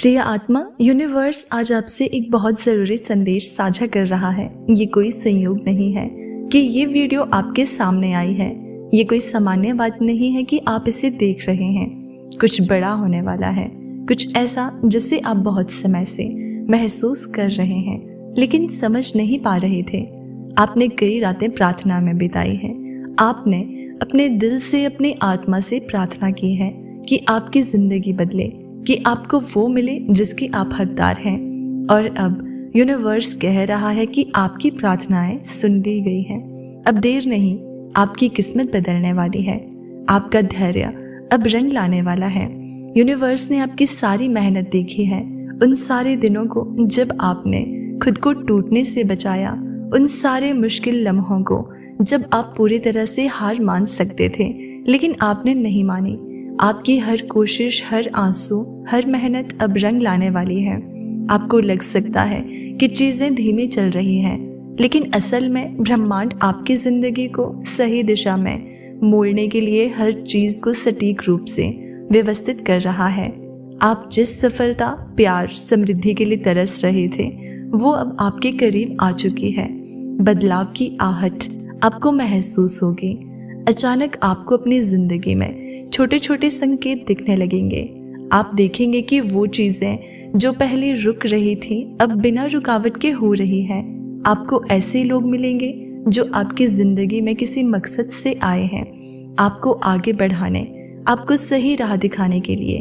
प्रिय आत्मा, यूनिवर्स आज आपसे एक बहुत ज़रूरी संदेश साझा कर रहा है। ये कोई संयोग नहीं है कि ये वीडियो आपके सामने आई है। ये कोई सामान्य बात नहीं है कि आप इसे देख रहे हैं। कुछ बड़ा होने वाला है, कुछ ऐसा जिसे आप बहुत समय से महसूस कर रहे हैं लेकिन समझ नहीं पा रहे थे। आपने कई रातें प्रार्थना में बिताई है। आपने अपने दिल से, अपनी आत्मा से प्रार्थना की है कि आपकी ज़िंदगी बदले, कि आपको वो मिले जिसके आप हकदार हैं। और अब यूनिवर्स कह रहा है कि आपकी प्रार्थनाएं सुन ली गई हैं। अब देर नहीं, आपकी किस्मत बदलने वाली है। आपका धैर्य अब रंग लाने वाला है। यूनिवर्स ने आपकी सारी मेहनत देखी है, उन सारे दिनों को जब आपने खुद को टूटने से बचाया, उन सारे मुश्किल लम्हों को जब आप पूरी तरह से हार मान सकते थे लेकिन आपने नहीं मानी। आपकी हर कोशिश, हर आंसू, हर मेहनत अब रंग लाने वाली है। आपको लग सकता है कि चीज़ें धीमी चल रही हैं, लेकिन असल में ब्रह्मांड आपकी ज़िंदगी को सही दिशा में मोड़ने के लिए हर चीज़ को सटीक रूप से व्यवस्थित कर रहा है। आप जिस सफलता, प्यार, समृद्धि के लिए तरस रहे थे, वो अब आपके करीब आ चुकी है। बदलाव की आहट आपको महसूस होगी। अचानक आपको अपनी ज़िंदगी में छोटे छोटे संकेत दिखने लगेंगे। आप देखेंगे कि वो चीज़ें जो पहले रुक रही थी अब बिना रुकावट के हो रही है। आपको ऐसे लोग मिलेंगे जो आपकी ज़िंदगी में किसी मकसद से आए हैं, आपको आगे बढ़ाने, आपको सही राह दिखाने के लिए।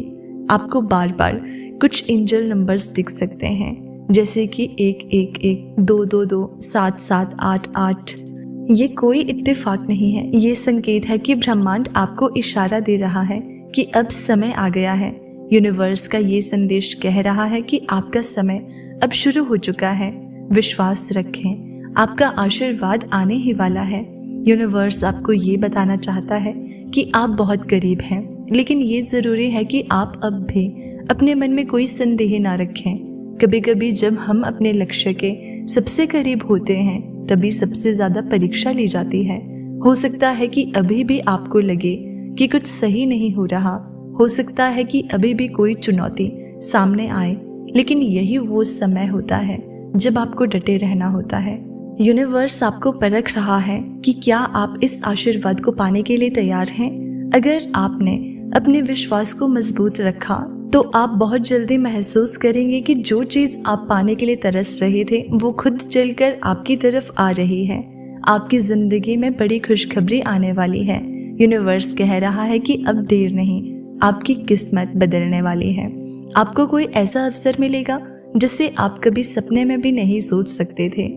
आपको बार बार कुछ एंजल नंबर्स दिख सकते हैं, जैसे कि 111, 222, 7788। ये कोई इत्तेफाक नहीं है, ये संकेत है कि ब्रह्मांड आपको इशारा दे रहा है कि अब समय आ गया है। यूनिवर्स का ये संदेश कह रहा है कि आपका समय अब शुरू हो चुका है। विश्वास रखें, आपका आशीर्वाद आने ही वाला है। यूनिवर्स आपको ये बताना चाहता है कि आप बहुत करीब हैं, लेकिन ये ज़रूरी है कि आप अब भी अपने मन में कोई संदेह ना रखें। कभी कभी जब हम अपने लक्ष्य के सबसे करीब होते हैं तभी सबसे ज़्यादा परीक्षा ली जाती है। हो सकता है कि अभी भी आपको लगे कि कुछ सही नहीं हो रहा, हो सकता है कि अभी भी कोई चुनौती सामने आए, लेकिन यही वो समय होता है जब आपको डटे रहना होता है। यूनिवर्स आपको परख रहा है कि क्या आप इस आशीर्वाद को पाने के लिए तैयार हैं। अगर आपने अपने विश्वास को मजबूत रखा तो आप बहुत जल्दी महसूस करेंगे कि जो चीज़ आप पाने के लिए तरस रहे थे वो खुद चलकर आपकी तरफ आ रही है। आपकी ज़िंदगी में बड़ी खुशखबरी आने वाली है। यूनिवर्स कह रहा है कि अब देर नहीं, आपकी किस्मत बदलने वाली है। आपको कोई ऐसा अवसर मिलेगा जिसे आप कभी सपने में भी नहीं सोच सकते थे।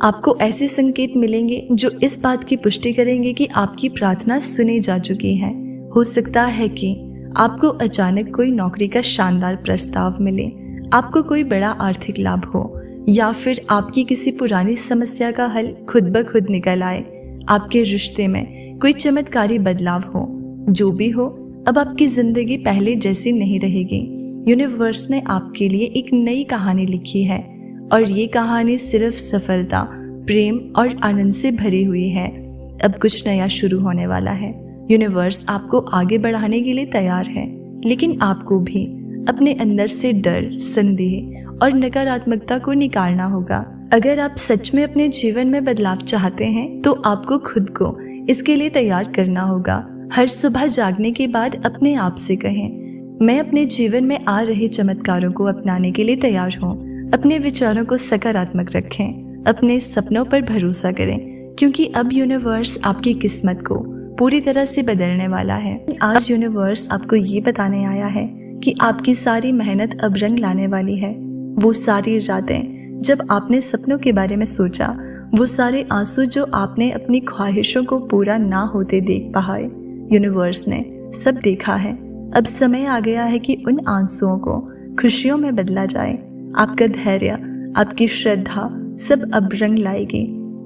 आपको ऐसे संकेत मिलेंगे जो इस बात की पुष्टि करेंगे कि आपकी प्रार्थना सुनी जा चुकी है। हो सकता है कि आपको अचानक कोई नौकरी का शानदार प्रस्ताव मिले, आपको कोई बड़ा आर्थिक लाभ हो, या फिर आपकी किसी पुरानी समस्या का हल खुद ब खुद निकल आए। आपके रिश्ते में कोई चमत्कारी बदलाव हो। जो भी हो, अब आपकी ज़िंदगी पहले जैसी नहीं रहेगी। यूनिवर्स ने आपके लिए एक नई कहानी लिखी है और ये कहानी सिर्फ सफलता, प्रेम और आनंद से भरी हुई है। अब कुछ नया शुरू होने वाला है। यूनिवर्स आपको आगे बढ़ाने के लिए तैयार है, लेकिन आपको भी अपने अंदर से डर, संदेह और नकारात्मकता को निकालना होगा। अगर आप सच में अपने जीवन में बदलाव चाहते हैं तो आपको खुद को इसके लिए तैयार करना होगा। हर सुबह जागने के बाद अपने आप से कहें, मैं अपने जीवन में आ रहे चमत्कारों को अपनाने के लिए तैयार हूँ। अपने विचारों को सकारात्मक रखें, अपने सपनों पर भरोसा करें, क्योंकि अब यूनिवर्स आपकी किस्मत को पूरी तरह से बदलने वाला है। आज यूनिवर्स आपको ये बताने आया है कि आपकी सारी मेहनत अब रंग लाने वाली है। वो सारी रातें जब आपने सपनों के बारे में सोचा, वो सारे आंसू जो आपने अपनी ख्वाहिशों को पूरा ना होते देख पाए, यूनिवर्स ने सब देखा है। अब समय आ गया है कि उन आंसुओं को खुशियों में बदला जाए। आपका धैर्य, आपकी श्रद्धा सब अब रंग लाएगी।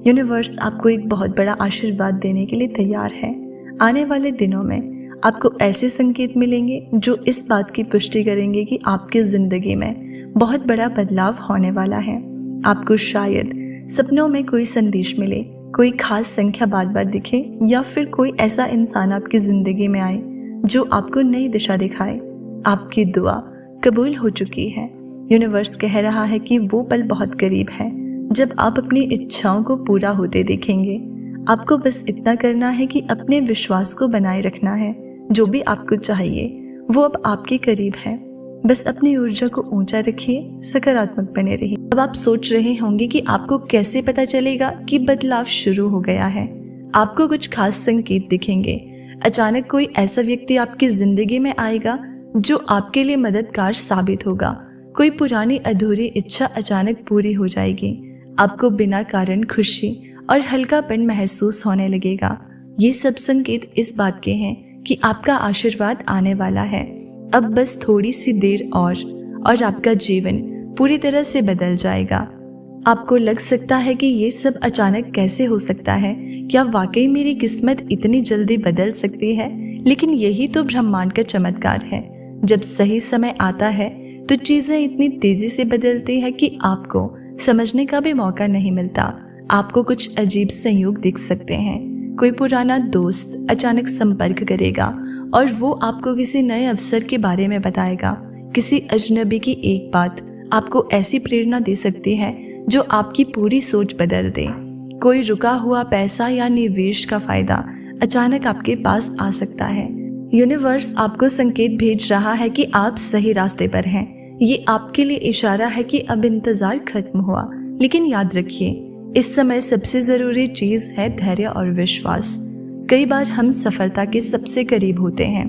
यूनिवर्स आपको एक बहुत बड़ा आशीर्वाद देने के लिए तैयार है। आने वाले दिनों में आपको ऐसे संकेत मिलेंगे जो इस बात की पुष्टि करेंगे कि आपकी ज़िंदगी में बहुत बड़ा बदलाव होने वाला है। आपको शायद सपनों में कोई संदेश मिले, कोई खास संख्या बार बार दिखे, या फिर कोई ऐसा इंसान आपकी ज़िंदगी में आए जो आपको नई दिशा दिखाए। आपकी दुआ कबूल हो चुकी है। यूनिवर्स कह रहा है कि वो पल बहुत करीब है जब आप अपनी इच्छाओं को पूरा होते देखेंगे। आपको बस इतना करना है कि अपने विश्वास को बनाए रखना है। जो भी आपको चाहिए वो अब आपके करीब है। बस अपनी ऊर्जा को ऊंचा रखिए, सकारात्मक बने रहिए। अब आप सोच रहे होंगे कि आपको कैसे पता चलेगा कि बदलाव शुरू हो गया है। आपको कुछ खास संकेत दिखेंगे। अचानक कोई ऐसा व्यक्ति आपकी जिंदगी में आएगा जो आपके लिए मददगार साबित होगा। कोई पुरानी अधूरी इच्छा अचानक पूरी हो जाएगी। आपको बिना कारण खुशी और हल्कापन महसूस होने लगेगा। ये सब संकेत इस बात के हैं कि आपका आशीर्वाद आने वाला है। अब बस थोड़ी सी देर और आपका जीवन पूरी तरह से बदल जाएगा। आपको लग सकता है कि ये सब अचानक कैसे हो सकता है, क्या वाकई मेरी किस्मत इतनी जल्दी बदल सकती है? लेकिन यही तो ब्रह्मांड का चमत्कार है। जब सही समय आता है तो चीजें इतनी तेजी से बदलती है कि आपको समझने का भी मौका नहीं मिलता। आपको कुछ अजीब संयोग दिख सकते हैं। कोई पुराना दोस्त अचानक संपर्क करेगा और वो आपको किसी नए अवसर के बारे में बताएगा। किसी अजनबी की एक बात आपको ऐसी प्रेरणा दे सकती है जो आपकी पूरी सोच बदल दे। कोई रुका हुआ पैसा या निवेश का फायदा अचानक आपके पास आ सकता है। यूनिवर्स आपको संकेत भेज रहा है कि आप सही रास्ते पर हैं। ये आपके लिए इशारा है कि अब इंतजार खत्म हुआ। लेकिन याद रखिए, इस समय सबसे जरूरी चीज है धैर्य और विश्वास। कई बार हम सफलता के सबसे करीब होते हैं,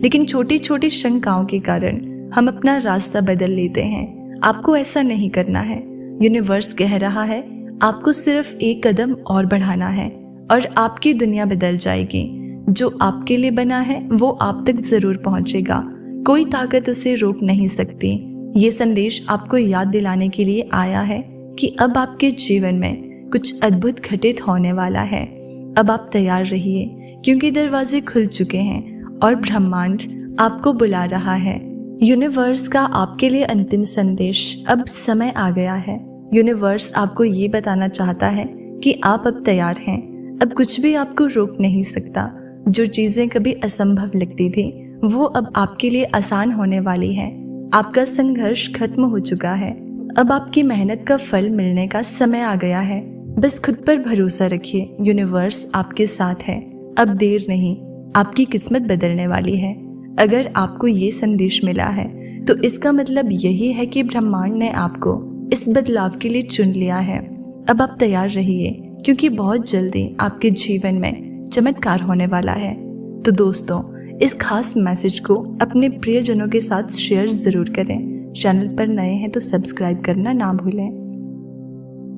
लेकिन छोटी छोटी शंकाओं के कारण हम अपना रास्ता बदल लेते हैं। आपको ऐसा नहीं करना है। यूनिवर्स कह रहा है आपको सिर्फ एक कदम और बढ़ाना है और आपकी दुनिया बदल जाएगी। जो आपके लिए बना है वो आप तक जरूर पहुंचेगा। कोई ताकत उसे रोक नहीं सकती। ये संदेश आपको याद दिलाने के लिए आया है कि अब आपके जीवन में कुछ अद्भुत घटित होने वाला है। अब आप तैयार रहिए, क्योंकि दरवाजे खुल चुके हैं और ब्रह्मांड आपको बुला रहा है। यूनिवर्स का आपके लिए अंतिम संदेश, अब समय आ गया है। यूनिवर्स आपको ये बताना चाहता है कि आप अब तैयार हैं। अब कुछ भी आपको रोक नहीं सकता। जो चीजें कभी असंभव लगती थी वो अब आपके लिए आसान होने वाली है। आपका संघर्ष खत्म हो चुका है। अब आपकी मेहनत का फल मिलने का समय आ गया है। बस खुद पर भरोसा रखिए, यूनिवर्स आपके साथ है। अब देर नहीं, आपकी किस्मत बदलने वाली है। अगर आपको ये संदेश मिला है तो इसका मतलब यही है कि ब्रह्मांड ने आपको इस बदलाव के लिए चुन लिया है। अब आप तैयार रहिए, क्योंकि बहुत जल्दी आपके जीवन में चमत्कार होने वाला है। तो दोस्तों, इस खास मैसेज को अपने प्रियजनों के साथ शेयर जरूर करें। चैनल पर नए हैं तो सब्सक्राइब करना ना भूलें।